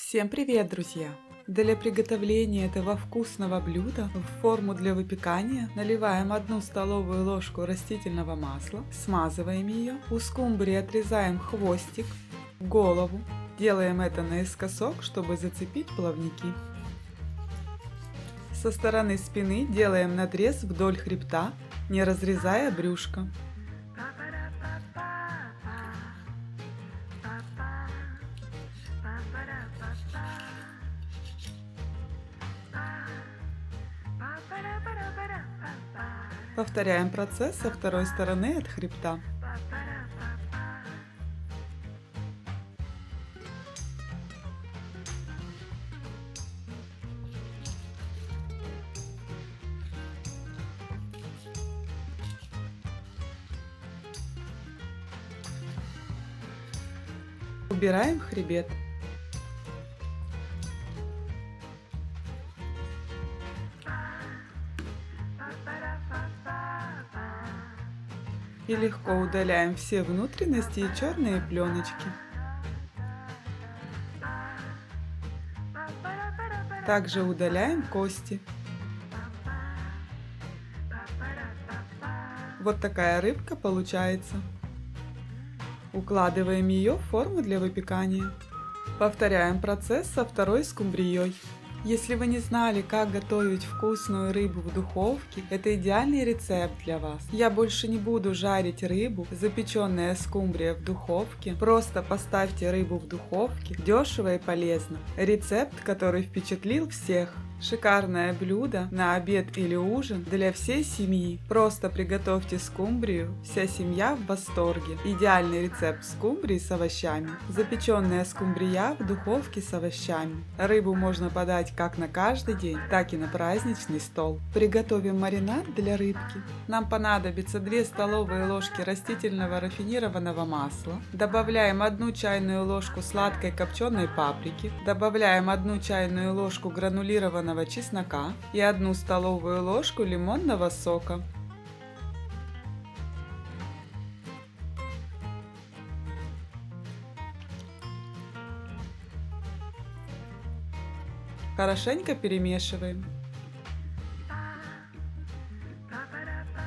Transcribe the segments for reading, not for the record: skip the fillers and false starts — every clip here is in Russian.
Всем привет, друзья! Для приготовления этого вкусного блюда в форму для выпекания наливаем 1 столовую ложку растительного масла, смазываем ее, у скумбрии отрезаем хвостик, голову, делаем это наискосок, чтобы зацепить плавники. Со стороны спины делаем надрез вдоль хребта, не разрезая брюшко. Повторяем процесс со второй стороны от хребта. Убираем хребет. И легко удаляем все внутренности и черные пленочки. Также удаляем кости. Вот такая рыбка получается. Укладываем ее в форму для выпекания. Повторяем процесс со второй скумбрией. Если вы не знали, как готовить вкусную рыбу в духовке, это идеальный рецепт для вас. Я больше не буду жарить рыбу, запеченная скумбрия в духовке. Просто поставьте рыбу в духовке, дешево и полезно. Рецепт, который впечатлил всех. Шикарное блюдо на обед или ужин для всей семьи. Просто приготовьте скумбрию, вся семья в восторге. Идеальный рецепт скумбрии с овощами. Запеченная скумбрия в духовке с овощами. Рыбу можно подать как на каждый день, так и на праздничный стол. Приготовим маринад для рыбки. Нам понадобится 2 столовые ложки растительного рафинированного масла. Добавляем 1 чайную ложку сладкой копченой паприки. Добавляем 1 чайную ложку гранулированного чеснока и 1 столовую ложку лимонного сока. Хорошенько перемешиваем.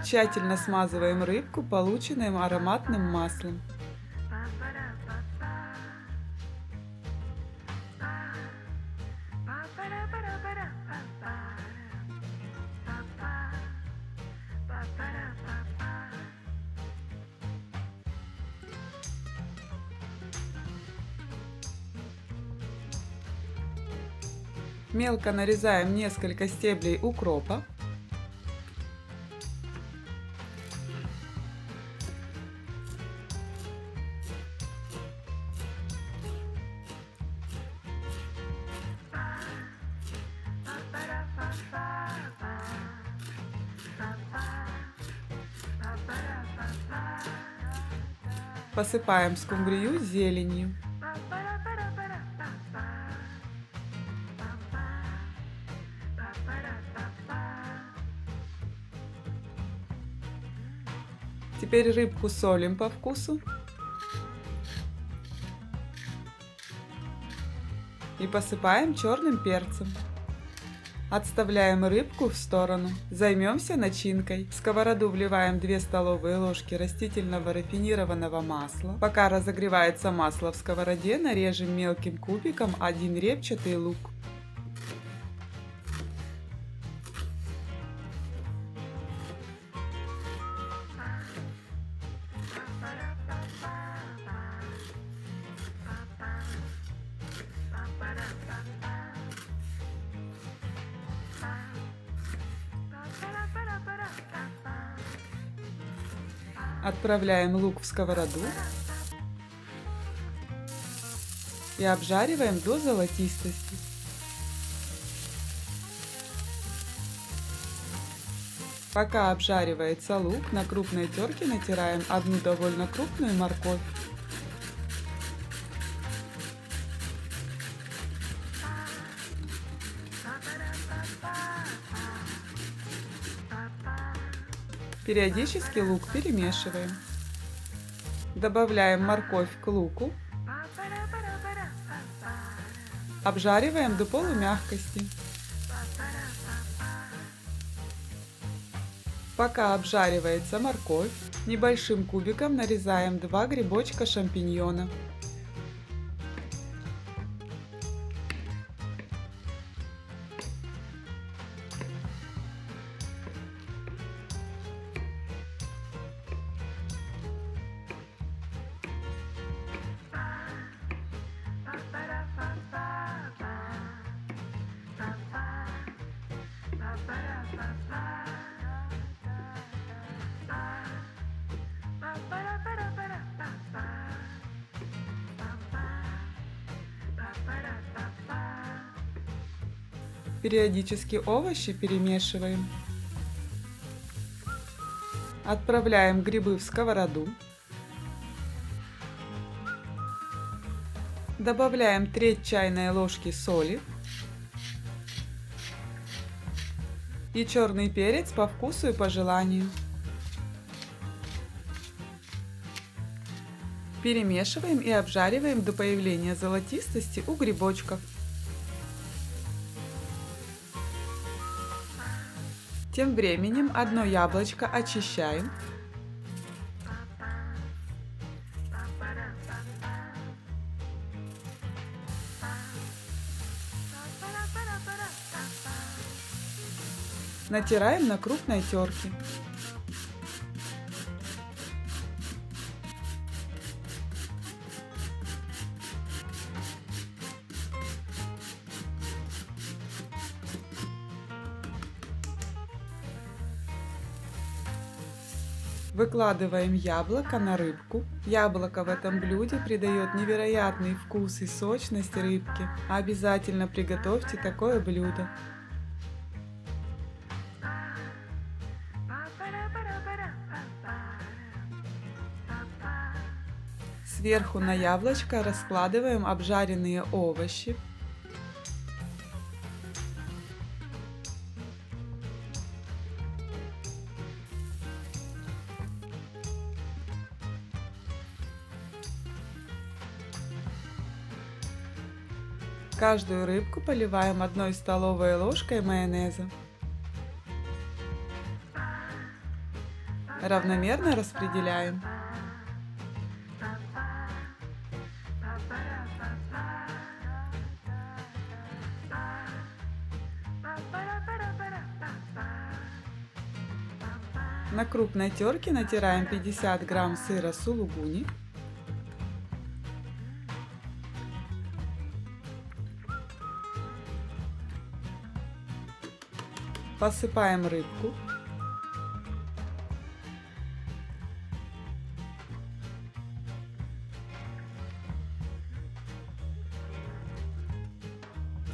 Тщательно смазываем рыбку полученным ароматным маслом. Мелко нарезаем несколько стеблей укропа. Посыпаем скумбрию зеленью. Теперь рыбку солим по вкусу. И посыпаем черным перцем. Отставляем рыбку в сторону. Займемся начинкой. В сковороду вливаем 2 столовые ложки растительного рафинированного масла. Пока разогревается масло в сковороде, нарежем мелким кубиком 1 репчатый лук. Отправляем лук в сковороду и обжариваем до золотистости. Пока обжаривается лук, на крупной терке натираем 1 довольно крупную морковь. Периодически лук перемешиваем. Добавляем морковь к луку. Обжариваем до полумягкости. Пока обжаривается морковь, небольшим кубиком нарезаем 2 грибочка шампиньона. Периодически овощи перемешиваем. Отправляем грибы в сковороду. Добавляем треть чайной ложки соли и черный перец по вкусу и по желанию. Перемешиваем и обжариваем до появления золотистости у грибочков. Тем временем одно яблочко очищаем. Натираем на крупной терке. Выкладываем яблоко на рыбку. Яблоко в этом блюде придает невероятный вкус и сочность рыбке. Обязательно приготовьте такое блюдо. Сверху на яблочко раскладываем обжаренные овощи. Каждую рыбку поливаем 1 столовой ложкой майонеза. Равномерно распределяем. На крупной терке натираем 50 грамм сыра сулугуни. Посыпаем рыбку.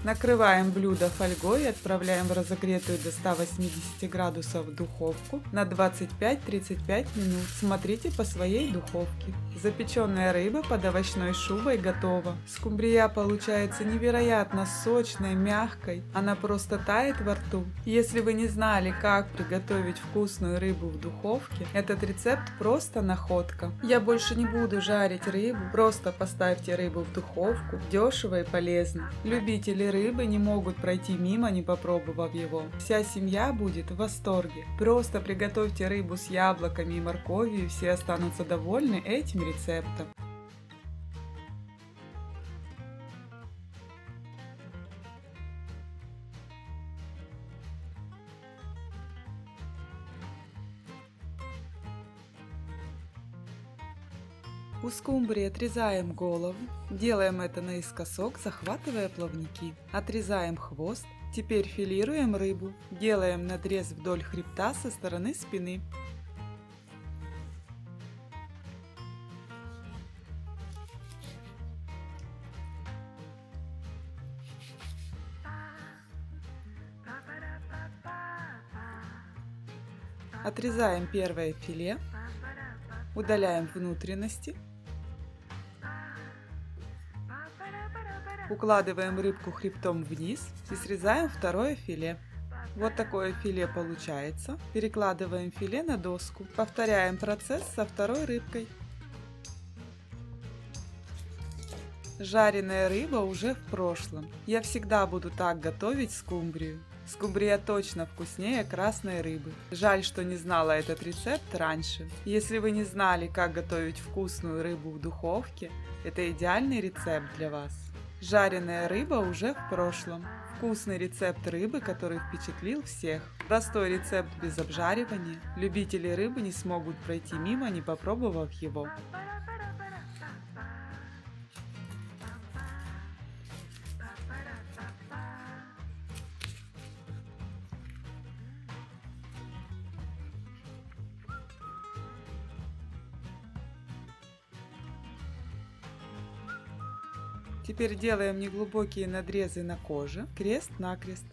Накрываем блюдо фольгой и отправляем в разогретую до 180 градусов духовку на 25-35 минут. Смотрите по своей духовке. Запеченная рыба под овощной шубой готова. Скумбрия получается невероятно сочной, мягкой. Она просто тает во рту. Если вы не знали, как приготовить вкусную рыбу в духовке, этот рецепт просто находка. Я больше не буду жарить рыбу, просто поставьте рыбу в духовку. Дешево и полезно. Любители рыбы не могут пройти мимо, не попробовав его. Вся семья будет в восторге. Просто приготовьте рыбу с яблоками и морковью, и все останутся довольны этим рецептом. У скумбрии отрезаем голову, делаем это наискосок, захватывая плавники. Отрезаем хвост, теперь филируем рыбу, делаем надрез вдоль хребта со стороны спины. Отрезаем первое филе, удаляем внутренности. Укладываем рыбку хребтом вниз и срезаем второе филе. Вот такое филе получается. Перекладываем филе на доску. Повторяем процесс со второй рыбкой. Жареная рыба уже в прошлом. Я всегда буду так готовить скумбрию. Скумбрия точно вкуснее красной рыбы. Жаль, что не знала этот рецепт раньше. Если вы не знали, как готовить вкусную рыбу в духовке, это идеальный рецепт для вас. Жареная рыба уже в прошлом. Вкусный рецепт рыбы, который впечатлил всех. Простой рецепт без обжаривания. Любители рыбы не смогут пройти мимо, не попробовав его. Теперь делаем неглубокие надрезы на коже, крест-накрест.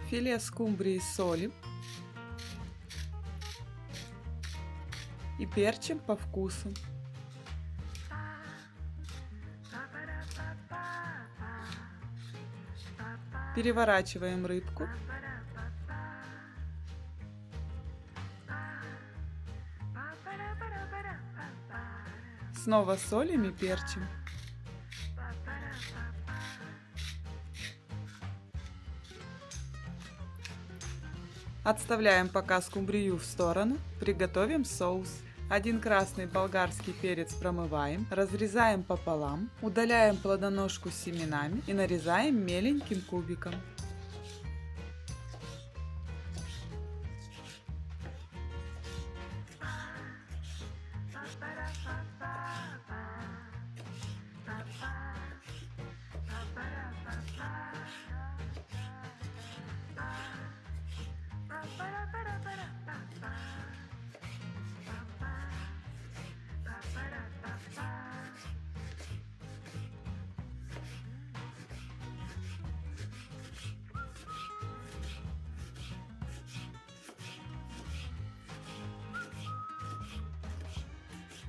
Филе скумбрии солим и перчим по вкусу. Переворачиваем рыбку. Снова солим и перчим. Отставляем пока скумбрию в сторону, приготовим соус. 1 красный болгарский перец промываем, разрезаем пополам, удаляем плодоножку с семенами и нарезаем меленьким кубиком.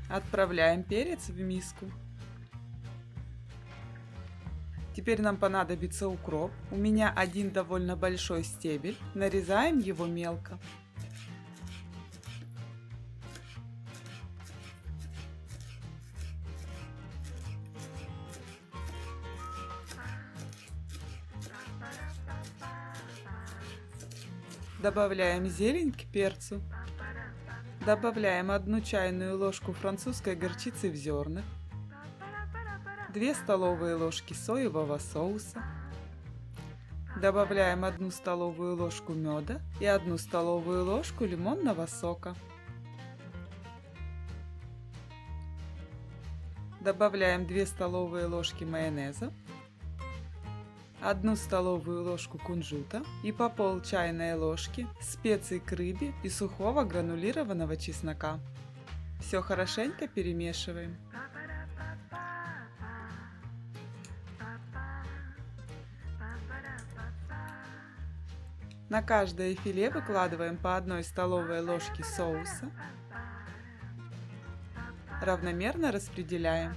Отправляем перец в миску. Теперь нам понадобится укроп. У меня один довольно большой стебель. Нарезаем его мелко. Добавляем зелень к перцу. Добавляем 1 чайную ложку французской горчицы в зернах, 2 столовые ложки соевого соуса. Добавляем 1 столовую ложку меда и 1 столовую ложку лимонного сока. Добавляем 2 столовые ложки майонеза, 1 столовую ложку кунжута и по пол чайной ложки специй к рыбе и сухого гранулированного чеснока. Все хорошенько перемешиваем. На каждое филе выкладываем по 1 столовой ложке соуса. Равномерно распределяем.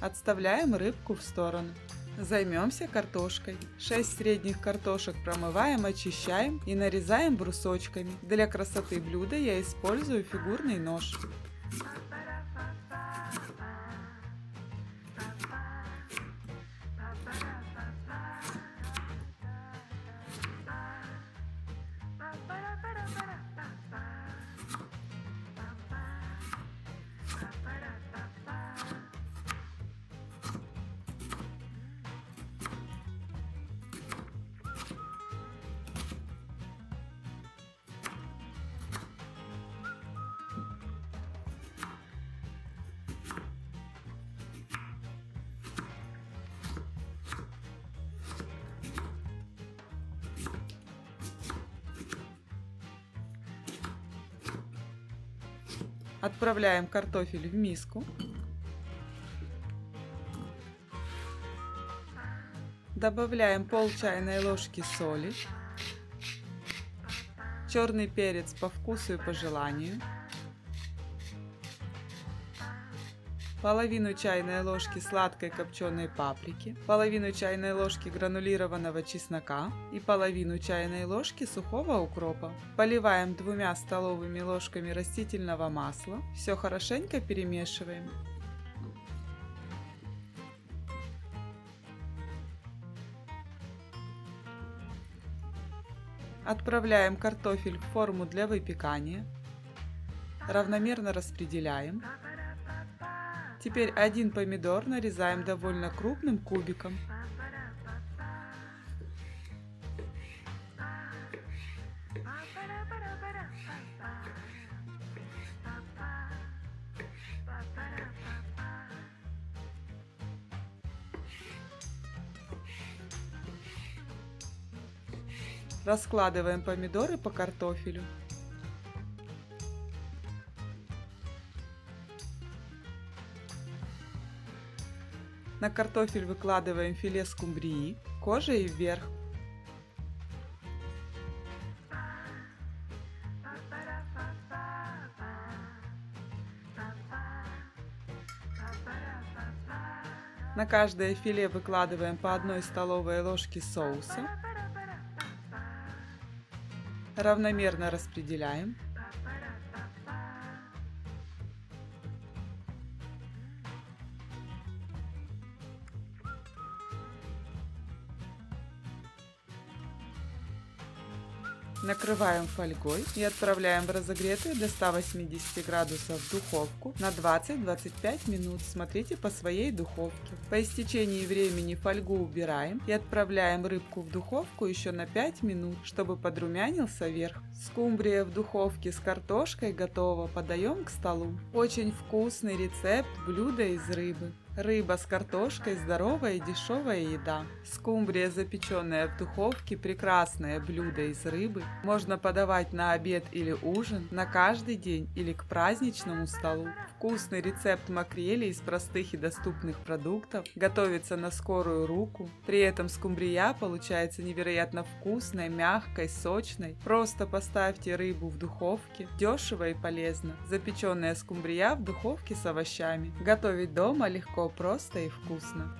Отставляем рыбку в сторону. Займемся картошкой. 6 средних картошек промываем, очищаем и нарезаем брусочками. Для красоты блюда я использую фигурный нож. Отправляем картофель в миску. Добавляем пол чайной ложки соли, черный перец по вкусу и по желанию, половину чайной ложки сладкой копченой паприки, половину чайной ложки гранулированного чеснока и половину чайной ложки сухого укропа. Поливаем 2 столовыми ложками растительного масла. Все хорошенько перемешиваем. Отправляем картофель в форму для выпекания. Равномерно распределяем. Теперь 1 помидор нарезаем довольно крупным кубиком. Раскладываем помидоры по картофелю. На картофель выкладываем филе скумбрии, кожей вверх. На каждое филе выкладываем по 1 столовой ложке соуса. Равномерно распределяем. Накрываем фольгой и отправляем в разогретую до 180 градусов духовку на 20-25 минут. Смотрите по своей духовке. По истечении времени фольгу убираем и отправляем рыбку в духовку еще на 5 минут, чтобы подрумянился верх. Скумбрия в духовке с картошкой готова. Подаем к столу. Очень вкусный рецепт блюда из рыбы. Рыба с картошкой – здоровая и дешевая еда. Скумбрия, запеченная в духовке, прекрасное блюдо из рыбы. Можно подавать на обед или ужин, на каждый день или к праздничному столу. Вкусный рецепт макрели из простых и доступных продуктов. Готовится на скорую руку. При этом скумбрия получается невероятно вкусной, мягкой, сочной. Просто поставьте рыбу в духовке. Дешево и полезно. Запеченная скумбрия в духовке с овощами. Готовить дома легко, просто и вкусно.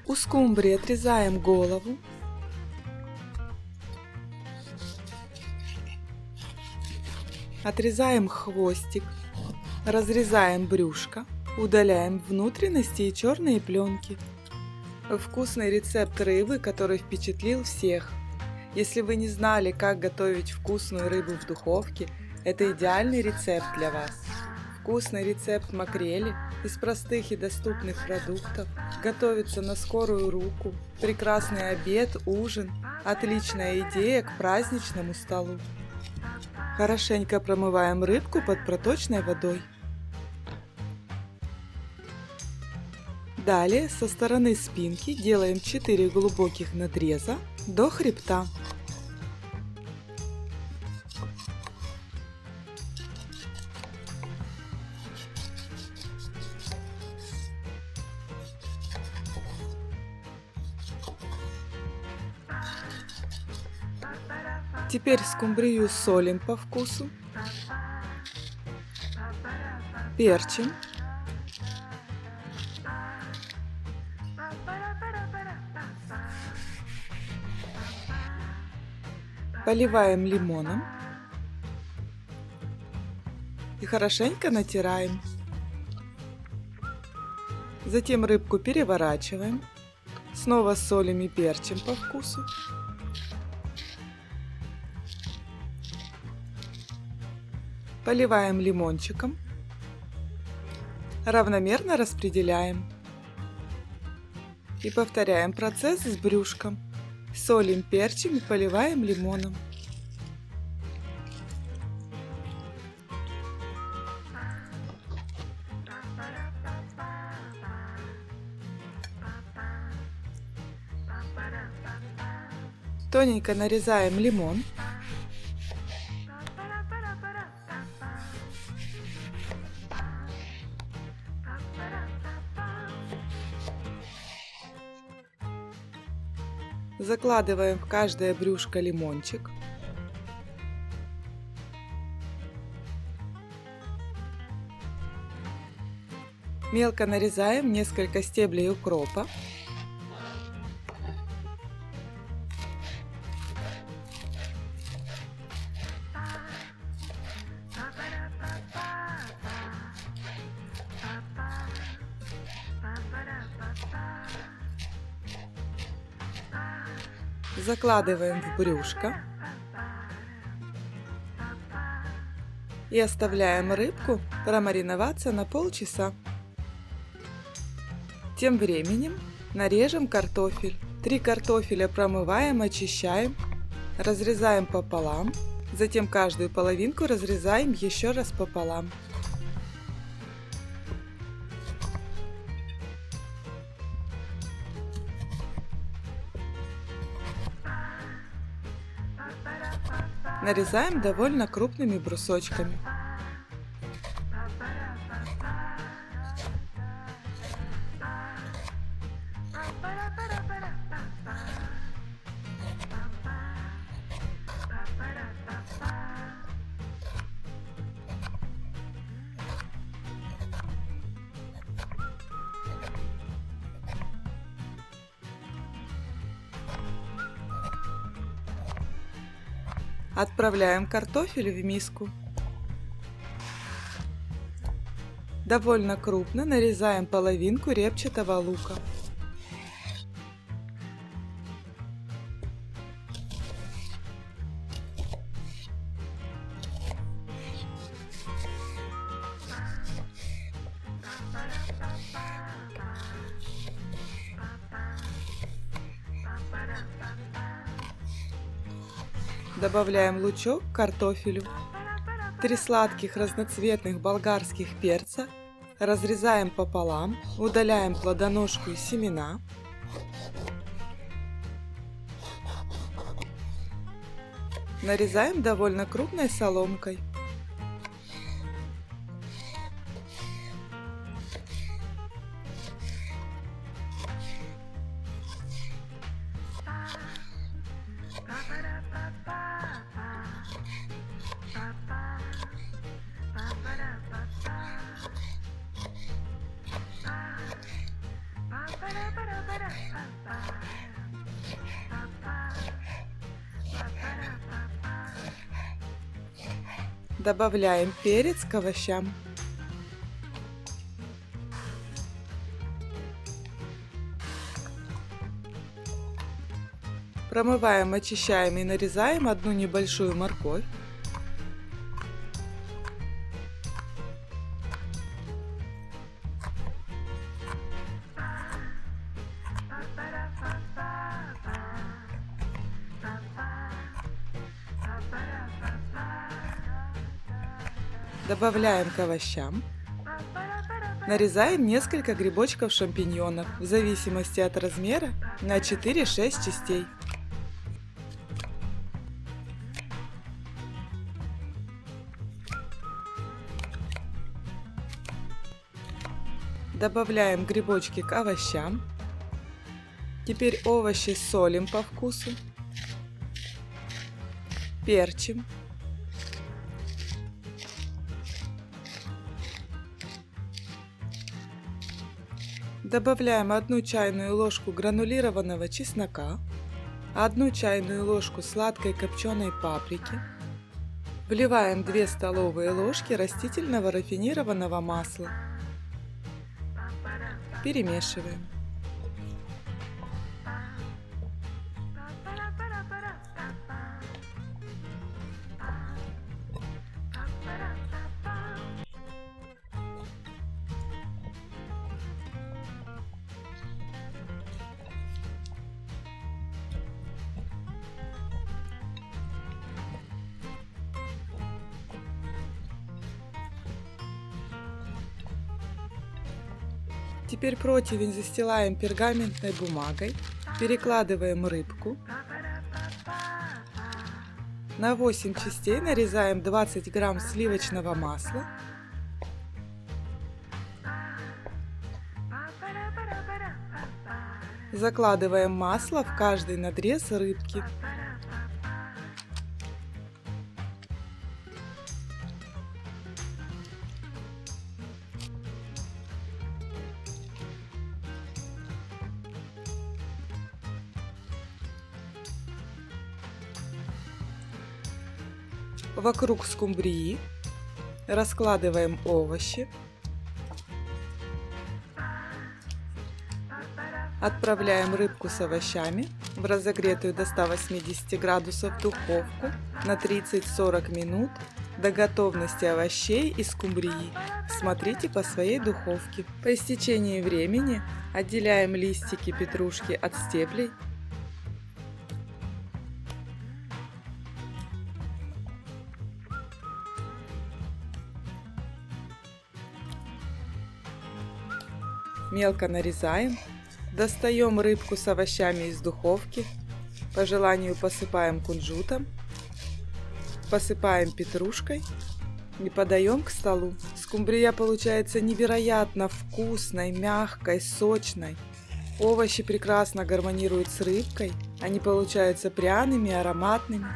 У скумбрии отрезаем голову. Отрезаем хвостик, разрезаем брюшко, удаляем внутренности и черные пленки. Вкусный рецепт рыбы, который впечатлил всех. Если вы не знали, как готовить вкусную рыбу в духовке, это идеальный рецепт для вас. Вкусный рецепт макрели из простых и доступных продуктов. Готовится на скорую руку. Прекрасный обед, ужин. Отличная идея к праздничному столу. Хорошенько промываем рыбку под проточной водой. Далее со стороны спинки делаем 4 глубоких надреза до хребта. Теперь скумбрию солим по вкусу, перчим, поливаем лимоном и хорошенько натираем. Затем рыбку переворачиваем, снова солим и перчим по вкусу. Поливаем лимончиком, равномерно распределяем. И повторяем процесс с брюшком. Солим, перчим и поливаем лимоном. Тоненько нарезаем лимон. Закладываем в каждое брюшко лимончик. Мелко нарезаем несколько стеблей укропа. Закладываем в брюшко и оставляем рыбку промариноваться на полчаса. Тем временем нарежем картофель. 3 картофеля промываем, очищаем, разрезаем пополам, затем каждую половинку разрезаем еще раз пополам. Нарезаем довольно крупными брусочками. Отправляем картофель в миску. Довольно крупно нарезаем половинку репчатого лука. Добавляем лучок к картофелю. 3 сладких разноцветных болгарских перца. Разрезаем пополам, удаляем плодоножку и семена. Нарезаем довольно крупной соломкой. Добавляем перец к овощам. Промываем, очищаем и нарезаем одну небольшую морковь. Добавляем к овощам. Нарезаем несколько грибочков шампиньонов, в зависимости от размера, на 4-6 частей. Добавляем грибочки к овощам. Теперь овощи солим по вкусу. Перчим. Добавляем 1 чайную ложку гранулированного чеснока, 1 чайную ложку сладкой копченой паприки. Вливаем 2 столовые ложки растительного рафинированного масла. Перемешиваем. Теперь противень застилаем пергаментной бумагой, перекладываем рыбку, На 8 частей нарезаем 20 грамм сливочного масла. Закладываем масло в каждый надрез рыбки. Вокруг скумбрии раскладываем овощи. Отправляем рыбку с овощами в разогретую до 180 градусов духовку на 30-40 минут до готовности овощей и скумбрии. Смотрите по своей духовке. По истечении времени отделяем листики петрушки от стеблей. Мелко нарезаем. Достаем рыбку с овощами из духовки. По желанию посыпаем кунжутом. Посыпаем петрушкой и подаем к столу. Скумбрия получается невероятно вкусной, мягкой, сочной. Овощи прекрасно гармонируют с рыбкой. Они получаются пряными, ароматными.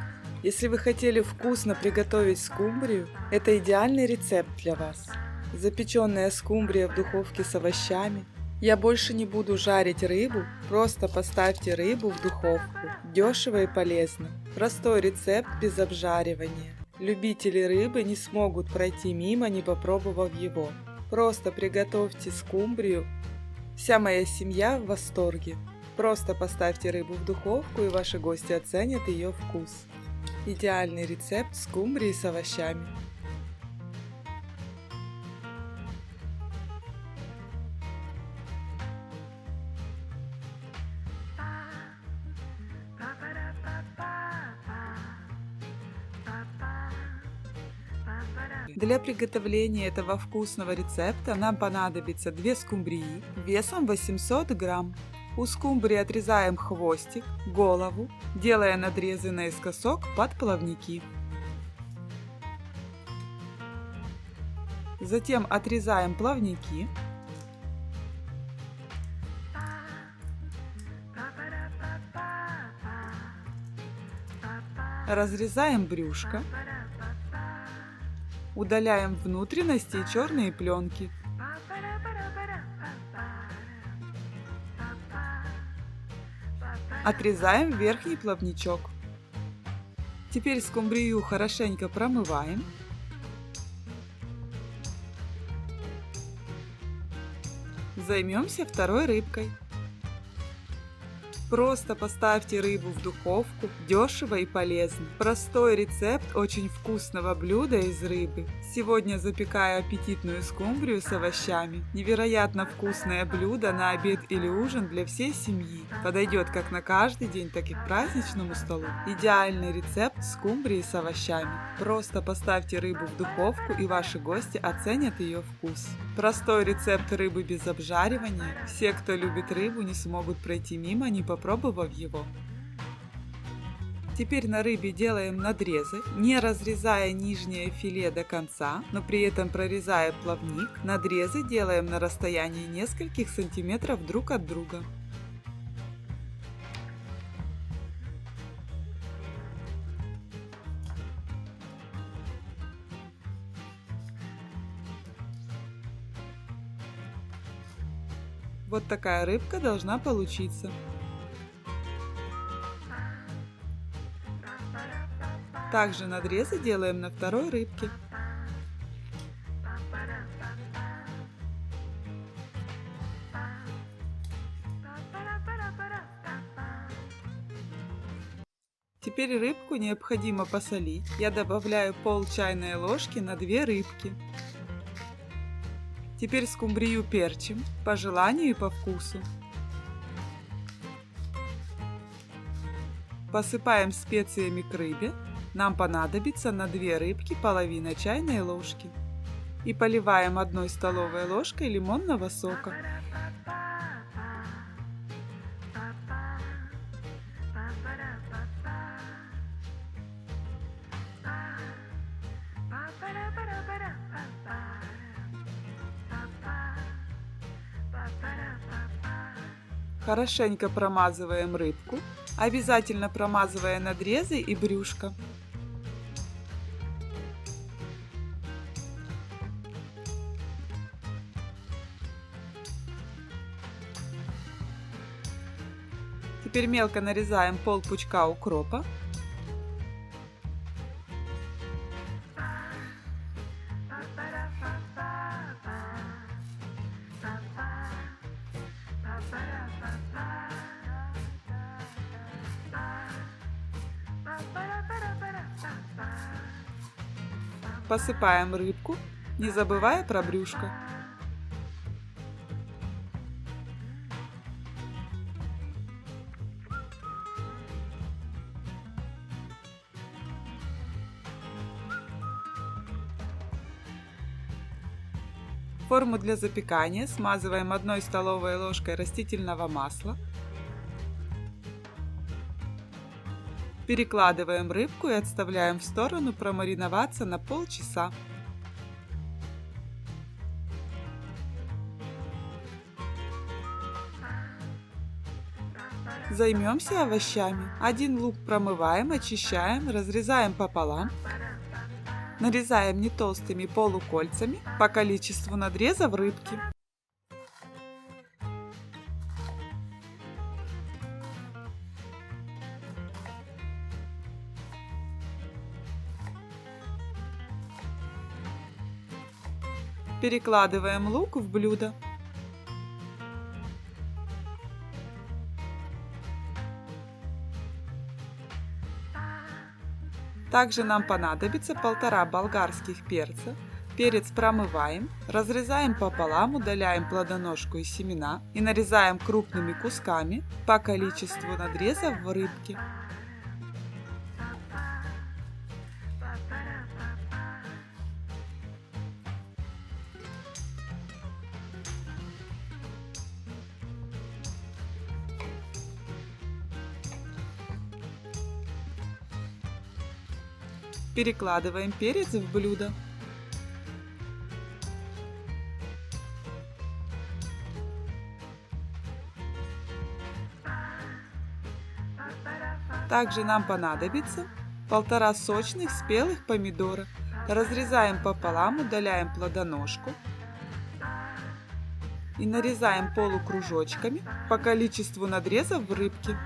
Если вы хотели вкусно приготовить скумбрию, это идеальный рецепт для вас. Запеченная скумбрия в духовке с овощами. Я больше не буду жарить рыбу, просто поставьте рыбу в духовку. Дешево и полезно. Простой рецепт без обжаривания. Любители рыбы не смогут пройти мимо, не попробовав его. Просто приготовьте скумбрию. Вся моя семья в восторге. Просто поставьте рыбу в духовку, и ваши гости оценят ее вкус. Идеальный рецепт скумбрии с овощами. Для приготовления этого вкусного рецепта нам понадобится 2 скумбрии весом 800 грамм. У скумбрии отрезаем хвостик, голову, делая надрезы наискосок под плавники. Затем отрезаем плавники. Разрезаем брюшко. Удаляем внутренности и черные пленки. Отрезаем верхний плавничок. Теперь скумбрию хорошенько промываем. Займемся второй рыбкой. Просто поставьте рыбу в духовку, дешево и полезно. Простой рецепт очень вкусного блюда из рыбы. Сегодня запекаю аппетитную скумбрию с овощами. Невероятно вкусное блюдо на обед или ужин для всей семьи. Подойдет как на каждый день, так и к праздничному столу. Идеальный рецепт скумбрии с овощами. Просто поставьте рыбу в духовку, и ваши гости оценят ее вкус. Простой рецепт рыбы без обжаривания. Все, кто любит рыбу, не смогут пройти мимо, не попробовав его. Теперь на рыбе делаем надрезы, не разрезая нижнее филе до конца, но при этом прорезая плавник. Надрезы делаем на расстоянии нескольких сантиметров друг от друга. Вот такая рыбка должна получиться. Также надрезы делаем на второй рыбке. Теперь рыбку необходимо посолить. Я добавляю пол чайной ложки на 2 рыбки. Теперь скумбрию перчим по желанию и по вкусу. Посыпаем специями к рыбе. Нам понадобится на 2 рыбки половина чайной ложки. И поливаем 1 столовой ложкой лимонного сока. Хорошенько промазываем рыбку, обязательно промазывая надрезы и брюшко. Теперь мелко нарезаем пол пучка укропа. Посыпаем рыбку, не забывая про брюшко. Форму для запекания смазываем 1 столовой ложкой растительного масла. Перекладываем рыбку и отставляем в сторону промариноваться на полчаса. Займемся овощами. 1 лук промываем, очищаем, разрезаем пополам. Нарезаем не толстыми полукольцами по количеству надрезов рыбки. Перекладываем лук в блюдо. Также нам понадобится 1,5 болгарских перца. Перец промываем, разрезаем пополам, удаляем плодоножку и семена и нарезаем крупными кусками по количеству надрезов в рыбке. Перекладываем перец в блюдо. Также нам понадобится 1,5 сочных спелых помидора. Разрезаем пополам, удаляем плодоножку и нарезаем полукружочками по количеству надрезов в рыбке.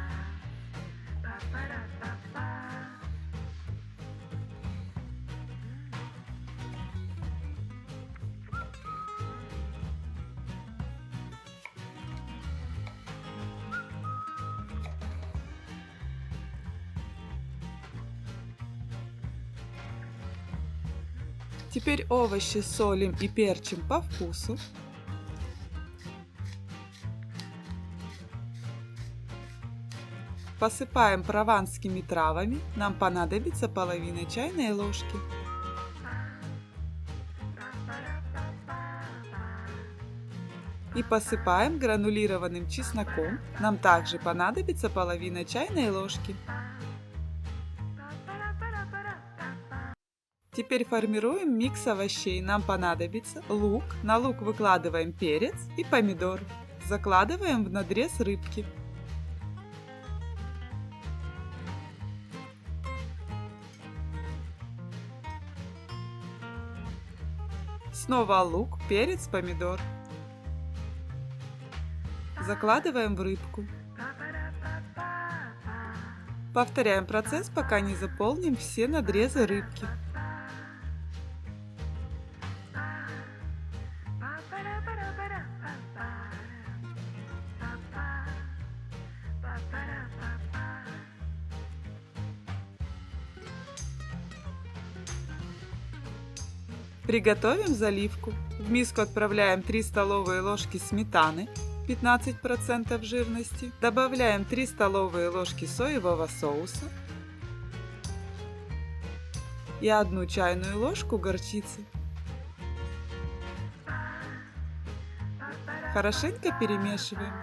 Теперь овощи солим и перчим по вкусу. Посыпаем прованскими травами, нам понадобится половина чайной ложки. И посыпаем гранулированным чесноком, нам также понадобится половина чайной ложки. Теперь формируем микс овощей. Нам понадобится лук. На лук выкладываем перец и помидор. Закладываем в надрез рыбки. Снова лук, перец, помидор. Закладываем в рыбку. Повторяем процесс, пока не заполним все надрезы рыбки. Приготовим заливку. В миску отправляем 3 столовые ложки сметаны 15% жирности. Добавляем 3 столовые ложки соевого соуса и 1 чайную ложку горчицы. Хорошенько перемешиваем.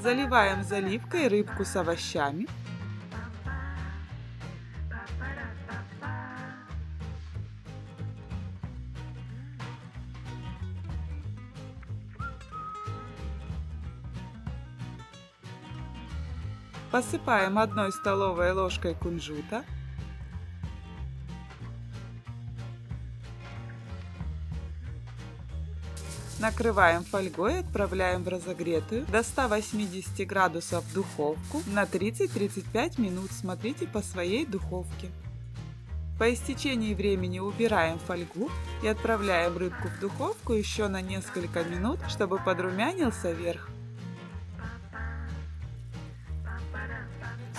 Заливаем заливкой рыбку с овощами. Посыпаем 1 столовой ложкой кунжута. Накрываем фольгой и отправляем в разогретую до 180 градусов духовку на 30-35 минут. Смотрите по своей духовке. По истечении времени убираем фольгу и отправляем рыбку в духовку еще на несколько минут, чтобы подрумянился верх.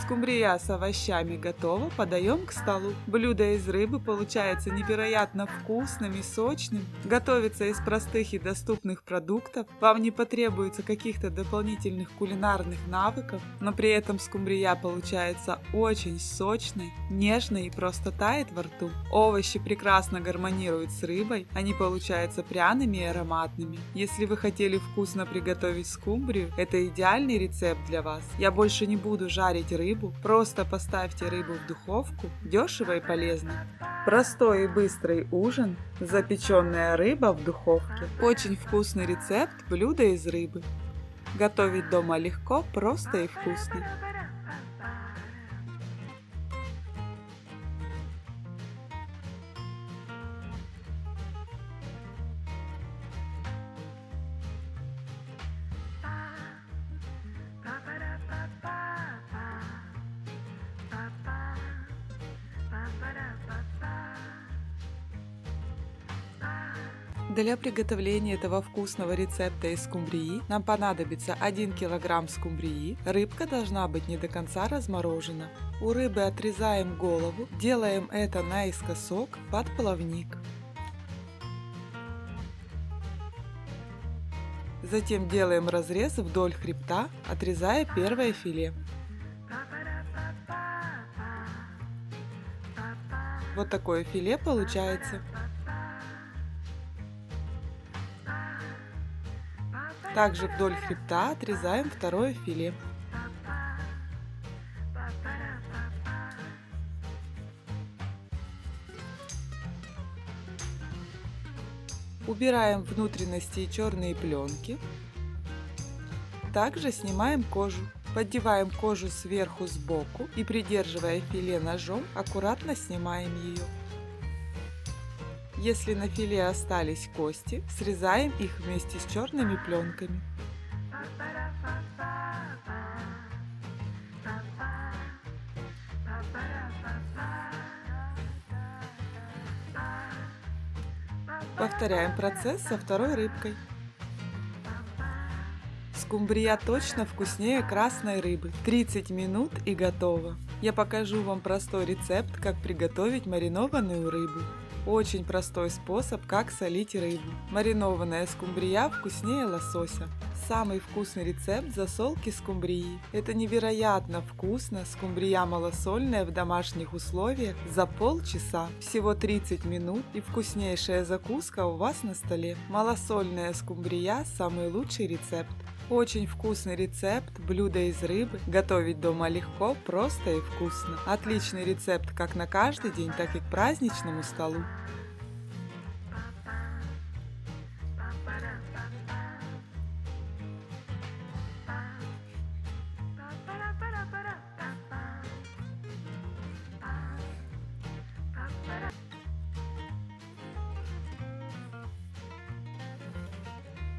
Скумбрия с овощами готова, подаем к столу. Блюдо из рыбы получается невероятно вкусным и сочным. Готовится из простых и доступных продуктов. Вам не потребуется каких-то дополнительных кулинарных навыков, но при этом скумбрия получается очень сочной, нежной и просто тает во рту. Овощи прекрасно гармонируют с рыбой, они получаются пряными и ароматными. Если вы хотели вкусно приготовить скумбрию, это идеальный рецепт для вас. Я больше не буду жарить рыбу. Просто поставьте рыбу в духовку, дешево и полезно. Простой и быстрый ужин, запеченная рыба в духовке. Очень вкусный рецепт блюда из рыбы. Готовить дома легко, просто и вкусно. Для приготовления этого вкусного рецепта из скумбрии нам понадобится 1 кг скумбрии. Рыбка должна быть не до конца разморожена. У рыбы отрезаем голову. Делаем это наискосок под плавник. Затем делаем разрез вдоль хребта, отрезая первое филе. Вот такое филе получается. Также вдоль хребта отрезаем второе филе. Убираем внутренности и черные пленки. Также снимаем кожу. Поддеваем кожу сверху сбоку и, придерживая филе ножом, аккуратно снимаем ее. Если на филе остались кости, срезаем их вместе с черными пленками. Повторяем процесс со второй рыбкой. Скумбрия точно вкуснее красной рыбы. 30 минут и готово. Я покажу вам простой рецепт, как приготовить маринованную рыбу. Очень простой способ, как солить рыбу. Маринованная скумбрия вкуснее лосося. Самый вкусный рецепт засолки скумбрии. Это невероятно вкусно. Скумбрия малосольная в домашних условиях за полчаса. Всего 30 минут и вкуснейшая закуска у вас на столе. Малосольная скумбрия – самый лучший рецепт. Очень вкусный рецепт, блюдо из рыбы. Готовить дома легко, просто и вкусно. Отличный рецепт как на каждый день, так и к праздничному столу.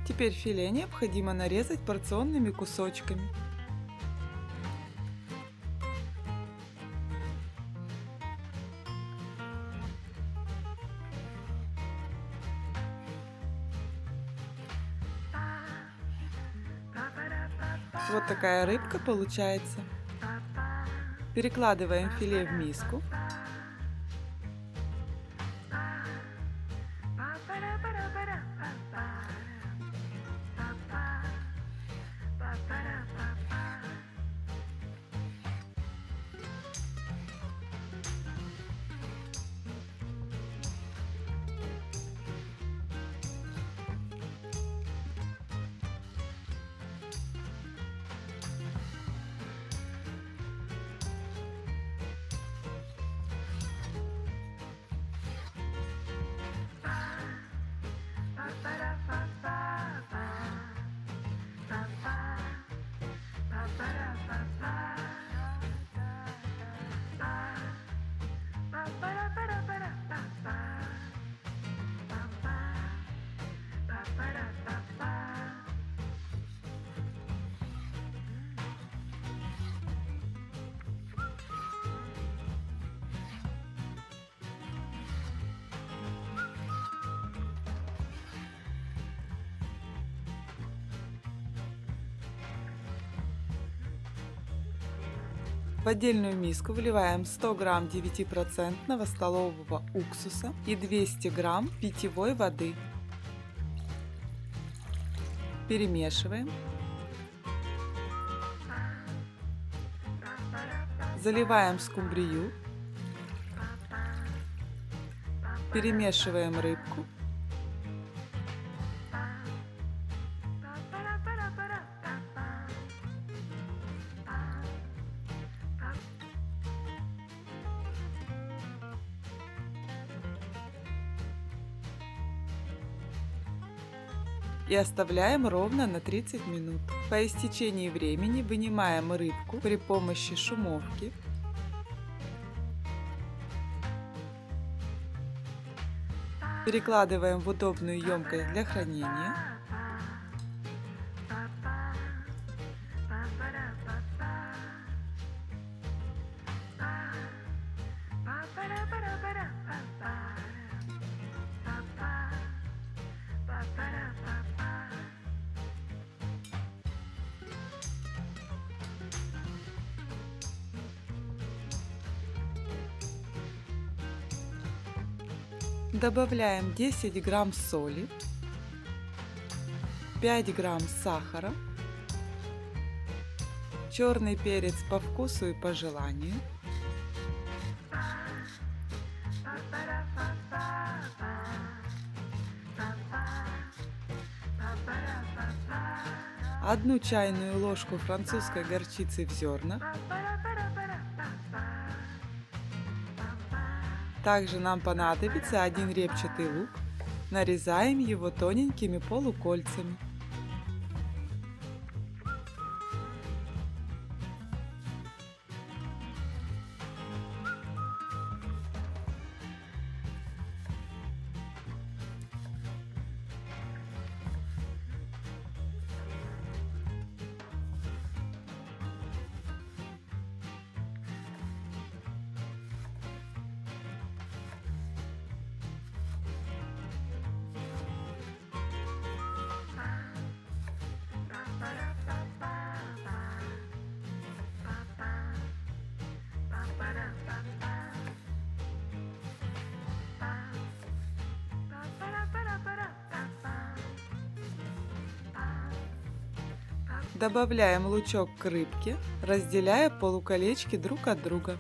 Теперь филе необходимо нарезать порционными кусочками. Вот такая рыбка получается. Перекладываем филе в миску. В отдельную миску вливаем 100 грамм 9% столового уксуса и 200 грамм питьевой воды. Перемешиваем. Заливаем скумбрию. Перемешиваем рыбку. И оставляем ровно на 30 минут. По истечении времени вынимаем рыбку при помощи шумовки. Перекладываем в удобную емкость для хранения. Добавляем 10 грамм соли, 5 грамм сахара, черный перец по вкусу и по желанию, одну чайную ложку французской горчицы в зернах. Также нам понадобится один репчатый лук. Нарезаем его тоненькими полукольцами. Добавляем лучок к рыбке, разделяя полуколечки друг от друга.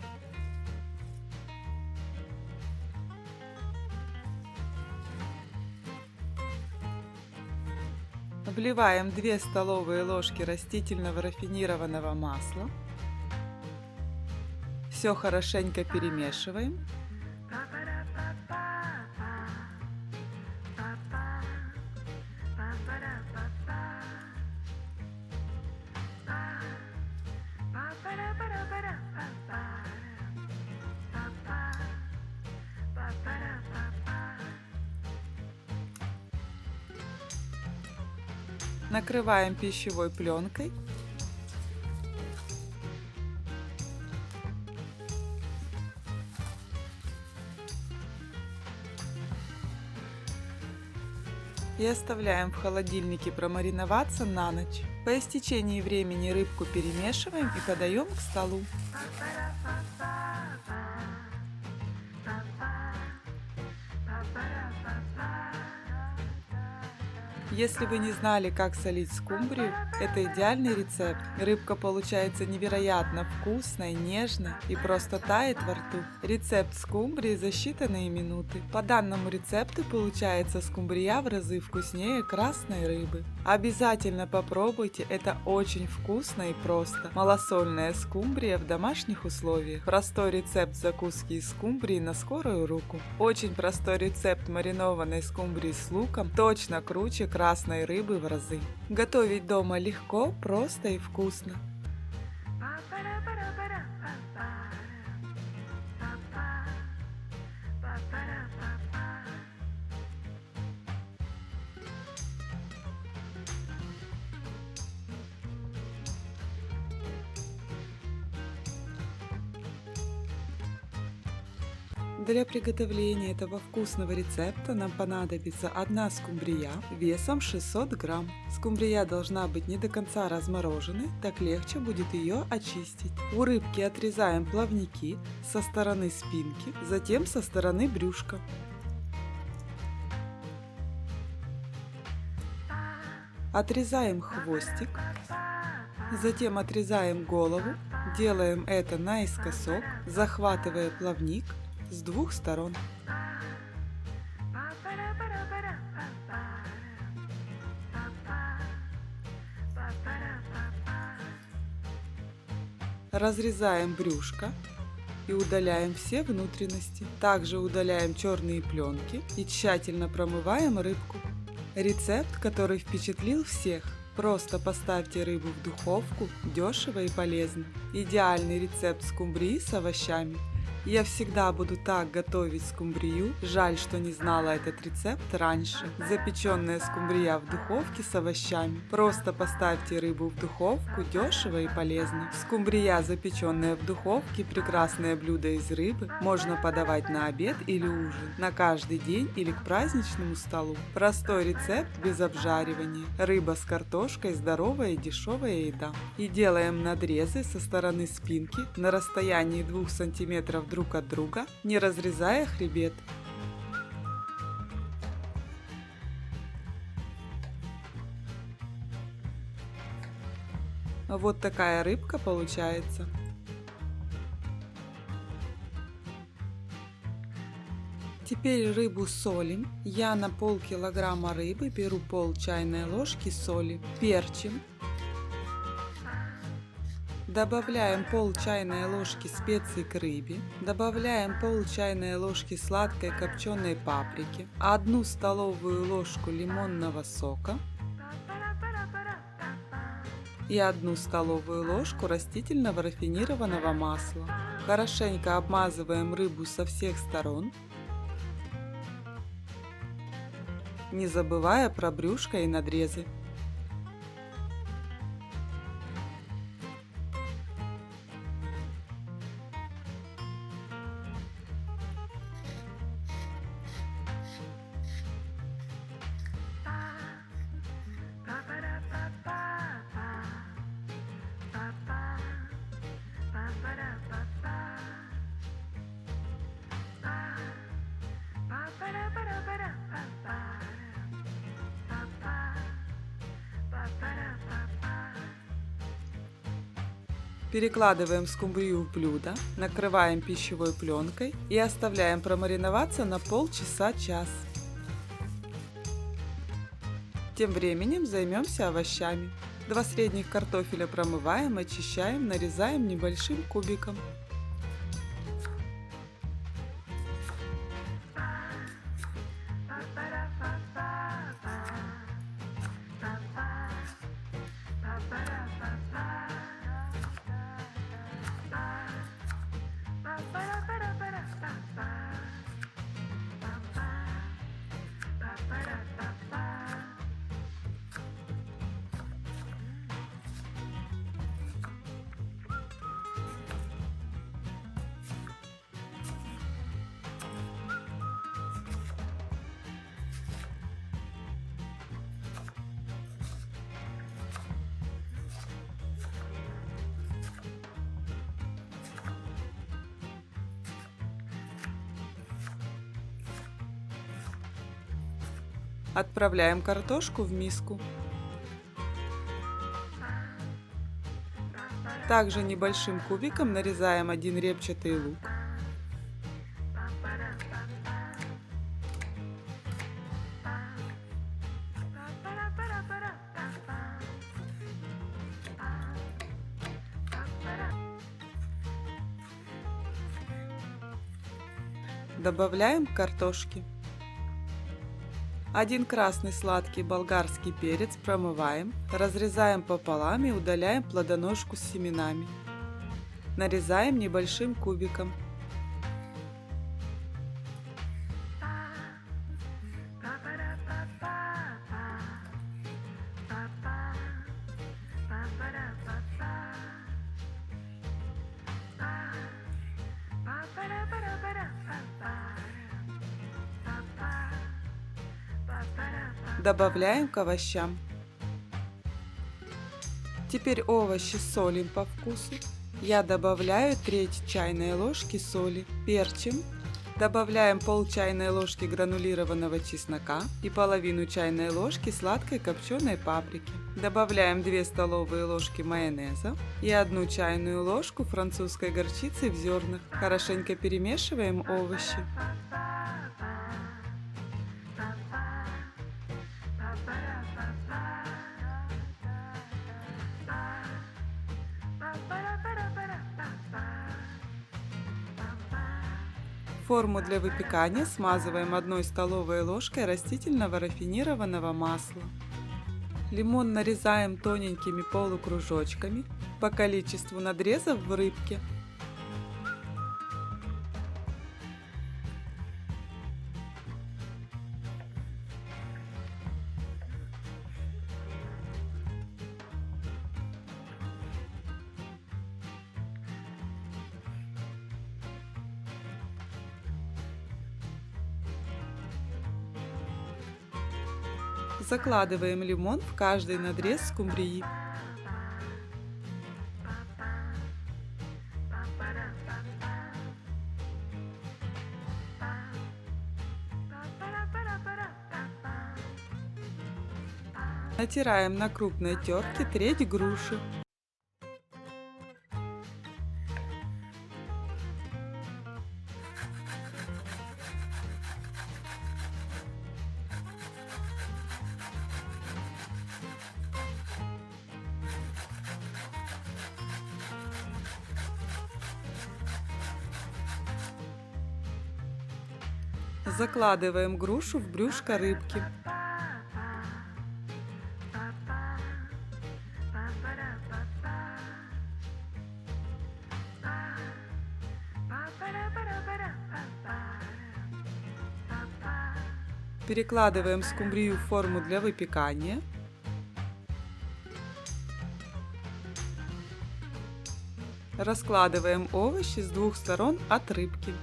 Вливаем 2 столовые ложки растительного рафинированного масла. Все хорошенько перемешиваем. Накрываем пищевой пленкой. И оставляем в холодильнике промариноваться на ночь. По истечении времени рыбку перемешиваем и подаем к столу. Если вы не знали, как солить скумбрию, это идеальный рецепт. Рыбка получается невероятно вкусной, нежной и просто тает во рту. Рецепт скумбрии за считанные минуты. По данному рецепту получается скумбрия в разы вкуснее красной рыбы. Обязательно попробуйте, это очень вкусно и просто. Малосольная скумбрия в домашних условиях. Простой рецепт закуски из скумбрии на скорую руку. Очень простой рецепт маринованной скумбрии с луком, точно круче красной рыбы в разы. Готовить дома легко, просто и вкусно. Для приготовления этого вкусного рецепта нам понадобится одна скумбрия весом 600 грамм. Скумбрия должна быть не до конца размороженной, так легче будет ее очистить. У рыбки отрезаем плавники со стороны спинки, затем со стороны брюшка. Отрезаем хвостик, затем отрезаем голову, делаем это наискосок, захватывая плавник с двух сторон. Разрезаем брюшко и удаляем все внутренности. Также удаляем черные пленки и тщательно промываем рыбку. Рецепт, который впечатлил всех. Просто поставьте рыбу в духовку, дешево и полезно. Идеальный рецепт скумбрии с овощами. Я всегда буду так готовить скумбрию. Жаль, что не знала этот рецепт раньше. Запеченная скумбрия в духовке с овощами. Просто поставьте рыбу в духовку, дешево и полезно. Скумбрия, запеченная в духовке, прекрасное блюдо из рыбы. Можно подавать на обед или ужин, на каждый день или к праздничному столу. Простой рецепт без обжаривания. Рыба с картошкой, здоровая и дешевая еда. И делаем надрезы со стороны спинки на расстоянии 2 см друг от друга, не разрезая хребет. Вот такая рыбка получается. Теперь рыбу солим. Я на полкилограмма рыбы беру пол чайной ложки соли, перчим. Добавляем пол чайной ложки специй к рыбе, добавляем пол чайной ложки сладкой копченой паприки, 1 столовую ложку лимонного сока и 1 столовую ложку растительного рафинированного масла. Хорошенько обмазываем рыбу со всех сторон, не забывая про брюшко и надрезы. Перекладываем скумбрию в блюдо, накрываем пищевой пленкой и оставляем промариноваться на полчаса-час. Тем временем займемся овощами. 2 средних картофеля промываем, очищаем, нарезаем небольшим кубиком. Отправляем картошку в миску. Также небольшим кубиком нарезаем 1 репчатый лук. Добавляем картошки. 1 красный сладкий болгарский перец промываем, разрезаем пополам и удаляем плодоножку с семенами. Нарезаем небольшим кубиком. Добавляем к овощам. Теперь овощи солим по вкусу. Я добавляю треть чайной ложки соли, перчим. Добавляем пол чайной ложки гранулированного чеснока и половину чайной ложки сладкой копченой паприки. Добавляем 2 столовые ложки майонеза и 1 чайную ложку французской горчицы в зернах. Хорошенько перемешиваем овощи. Форму для выпекания смазываем 1 столовой ложкой растительного рафинированного масла. Лимон нарезаем тоненькими полукружочками по количеству надрезов в рыбке. Закладываем лимон в каждый надрез скумбрии. Натираем на крупной терке треть груши. Закладываем грушу в брюшко рыбки. Перекладываем скумбрию в форму для выпекания. Раскладываем овощи с 2 сторон от рыбки.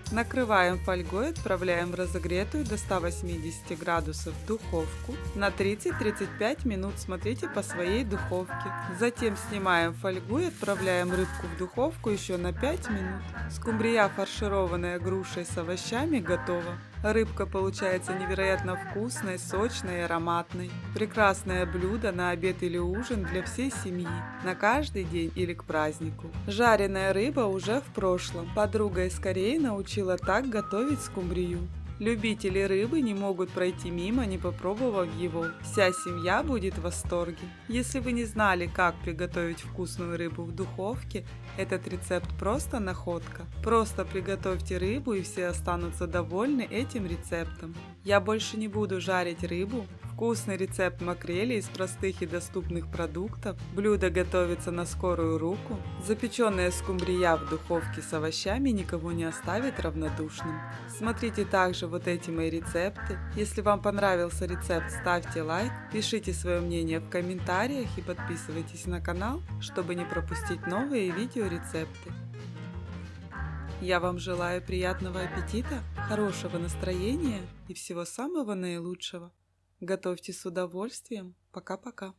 Накрываем фольгой, отправляем в разогретую до 180 градусов духовку на 30-35 минут, смотрите по своей духовке. Затем снимаем фольгу и отправляем рыбку в духовку еще на 5 минут. Скумбрия, фаршированная грушей с овощами, готова. Рыбка получается невероятно вкусной, сочной и ароматной. Прекрасное блюдо на обед или ужин для всей семьи, на каждый день или к празднику. Жареная рыба уже в прошлом. Подруга из Кореи научила так готовить скумбрию. Любители рыбы не могут пройти мимо, не попробовав его. Вся семья будет в восторге. Если вы не знали, как приготовить вкусную рыбу в духовке, этот рецепт просто находка. Просто приготовьте рыбу, и все останутся довольны этим рецептом. Я больше не буду жарить рыбу. Вкусный рецепт макрели из простых и доступных продуктов. Блюдо готовится на скорую руку. Запеченная скумбрия в духовке с овощами никого не оставит равнодушным. Смотрите также вот эти мои рецепты. Если вам понравился рецепт, ставьте лайк, пишите свое мнение в комментариях и подписывайтесь на канал, чтобы не пропустить новые видеорецепты. Я вам желаю приятного аппетита, хорошего настроения и всего самого наилучшего. Готовьте с удовольствием. Пока-пока.